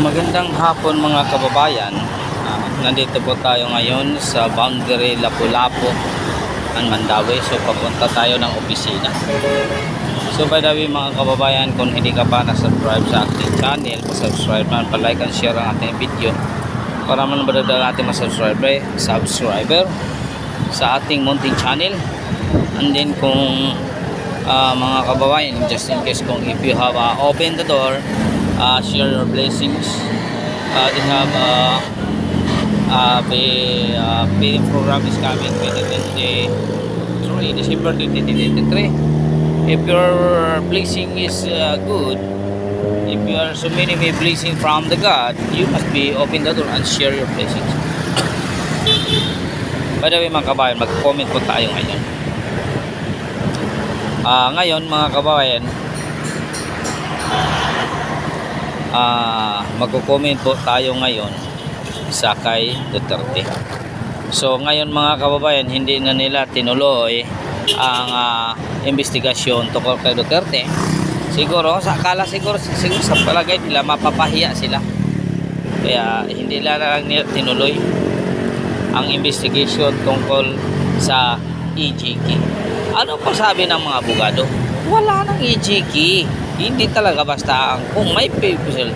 Magandang hapon mga kababayan. Nandito po tayo ngayon sa boundary Lapu-Lapu ang Mandawi. So papunta tayo ng opisina. So by the way mga kababayan, kung hindi ka pa na-subscribe sa ating channel, pa-subscribe na, pa-like and share ang ating video para manabadad ang ating subscriber sa ating munting channel. And then kung mga kababayan, just in case kung if you have opened the door, share your blessings. They have feeding program is coming 2023, December 2023. If your blessing is good, if you are so many blessing from the God, you must be open the door and share your blessings. By the way mga kabayan, mag-comment po tayo ngayon. Ngayon mga kabayan, magko-comment po tayo ngayon sa kay Duterte. So ngayon mga kababayan, hindi na nila tinuloy ang investigasyon tungkol kay Duterte. Siguro sa akala siguro sa palagay nila mapapahiya sila, kaya hindi lang nila tinuloy ang investigation tungkol sa EJK. Ano pa sabi ng mga abogado? Wala nang EJK. Hindi talaga basta kung may people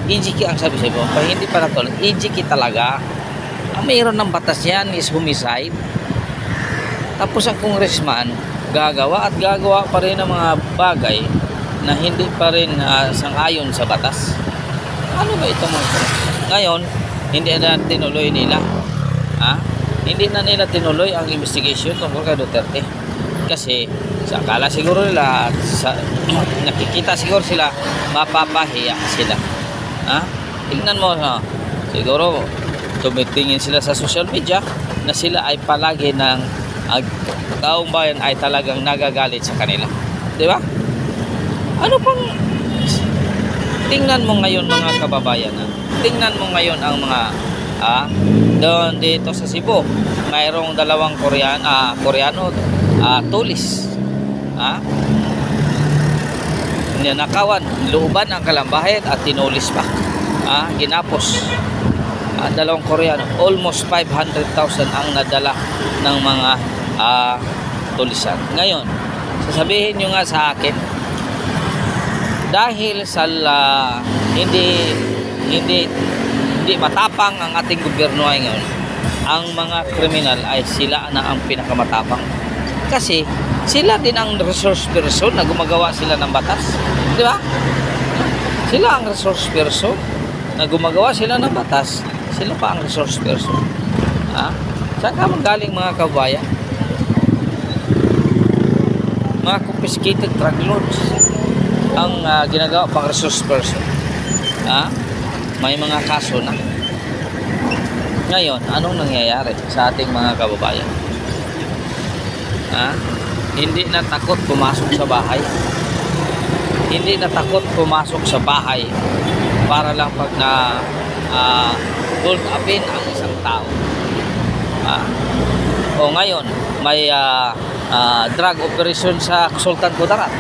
EJK ang sabi sa iba, hindi pa natulad EJK talaga. Ang mayroon ng batas yan is homicide. Tapos ang congressman gagawa pa rin ng mga bagay na hindi pa rin sang-ayon sa batas. Ano ba ito mga? Ngayon hindi na tinuloy nila, hindi na nila tinuloy ang investigation tungkol kay Duterte kasi sa akala siguro nila, nakikita siguro sila mapapahiya sila. Tingnan mo, siguro tumitingin sila sa social media na sila ay palagi ng taong bayan ay talagang nagagalit sa kanila, di ba? Ano pang tingnan mo ngayon mga kababayan, tingnan mo ngayon ang mga doon dito sa Cebu, mayroong dalawang Koreano tulis, ninakawan, looban ang kalambahet at tinulis pa, ginapos. Dalawang Koreano, almost 500,000 ang nadala ng mga tulisan. Ngayon sasabihin nyo nga sa akin, dahil sa hindi matapang ang ating gobyerno ay ngayon, ang mga kriminal ay sila na ang pinakamatapang kasi sila din ang resource person na gumagawa sila ng batas, di ba? Sila ang resource person na gumagawa sila ng batas, sila pa ang resource person. Saan ka magaling mga kabayan? Mga confiscated drug lords ang ginagawa pang resource person. May mga kaso na. Ngayon, anong nangyayari sa ating mga kababayan? Hindi na takot pumasok sa bahay. Hindi na takot pumasok sa bahay para lang pag na hold upin ang isang tao. O ngayon, may drug operation sa Sultan Kudarat.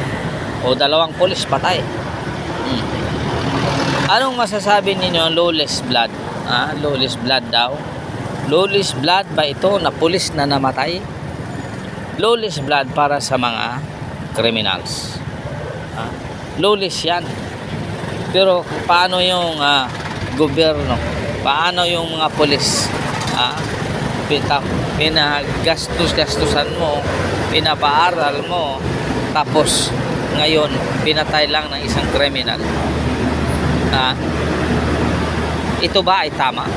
O dalawang pulis patay. Anong masasabi ninyo? Lawless blood. Lawless blood daw. Lawless blood ba ito na pulis na namatay? Lawless blood para sa mga criminals. Lawless yan. Pero paano yung gobyerno? Paano yung mga pulis? Pinagastos-gastusan mo, pinapaaral mo, tapos ngayon pinatay lang ng isang criminal. Ito ba ay tama?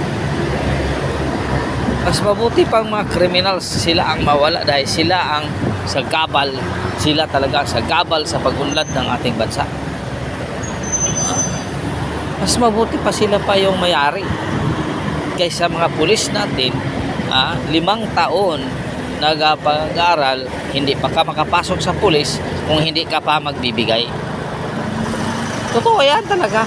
Mas mabuti pang mga criminals sila ang mawala dahil sila ang sagabal, sila talaga sagabal sa pagunlad ng ating bansa. Mas mabuti pa sila pa yung may-ari kaysa mga pulis natin, 5 taon nagpag-aral, hindi pa ka makapasok sa pulis kung hindi ka pa magbibigay. Totoo yan talaga.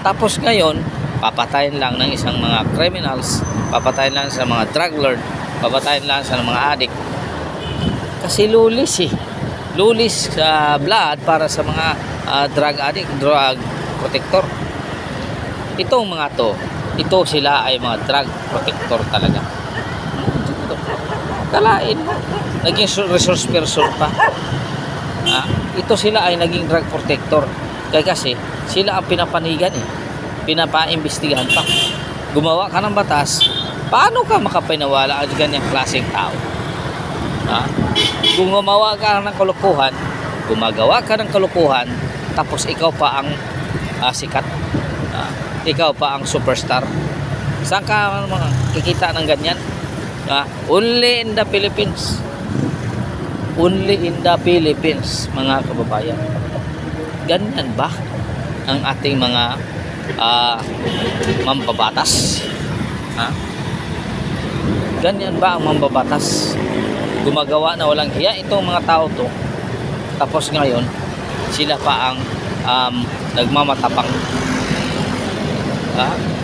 Tapos ngayon papatayin lang ng isang mga criminals, papatayin lang sa mga drug lord, papatayin lang sa mga addict kasi lulis lulis sa blood para sa mga drug addict, drug protector. Itong mga to, ito sila ay mga drug protector talaga. Kalain mo, naging resource person pa. Ito sila ay naging drug protector. Kaya kasi, sila ang pinapanigan pinapaimbestigahan pa. Gumawa ka ng batas, paano ka makapinawala ang ganyang klaseng tao? Kung gumawa ka ng kalokohan, gumagawa ka ng kalokohan, tapos ikaw pa ang sikat. Ikaw pa ang superstar. Saan ka kikita ng ganyan? Only in the Philippines. Only in the Philippines, mga kababayan. Ganyan ba ang ating mga mambabatas? Ganyan ba ang mambabatas? Gumagawa na walang hiya itong mga tao to. Tapos ngayon, sila pa ang nagmamatapang.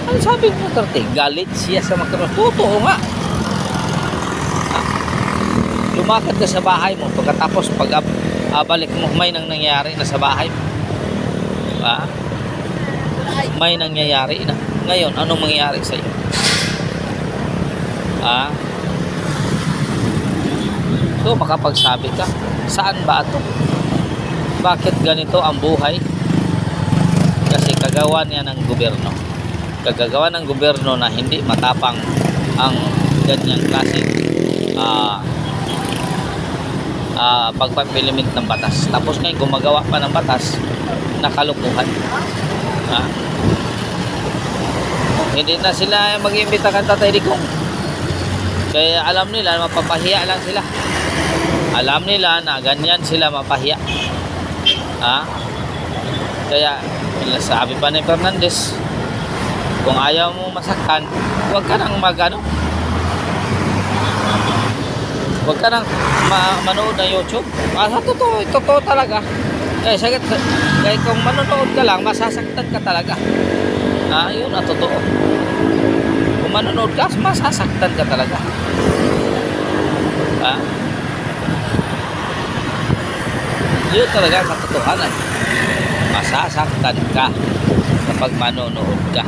Ano sabi mo, Duterte? Galit siya sa magkaroon. Totoo nga. Lumakad ka sa bahay mo, pagkatapos pag balik mo, may nang nangyayari na sa bahay mo. May nangyayari na. Ngayon, anong mangyayari sa iyo? So, makapagsabi ka, saan ba ito? Bakit ganito ang buhay? Kasi kagawa niya ng gobyerno. Kagagawa ng gobyerno na hindi matapang ang ganyang klaseng pagpapilimit ng batas. Tapos ngayon gumagawa pa ng batas na kalukuhan. Hindi na sila mag-iimbita kang Tatay Digong. Kaya alam nila mapapahiya lang sila. Alam nila na ganyan sila mapahiya. Kaya sabi pa ni Fernandez, kung ayaw mo masaktan, huwag ka nang huwag ka nang manood ng YouTube. Sa totoo talaga. Kaya kung manonood ka lang, masasaktan ka talaga. Yun ang totoo. Kung manonood ka, masasaktan ka talaga. Yun talaga ang katotohanan. Masasaktan ka kapag manonood ka.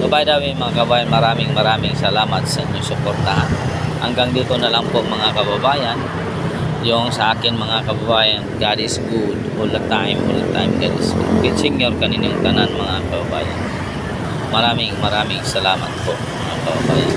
So by the way mga kababayan, maraming salamat sa inyong suportahan. Hanggang dito na lang po mga kababayan. Yung sa akin mga kababayan, God is good all the time God is good. Senior kaninyong tanan mga kababayan. Maraming salamat po mga kababayan.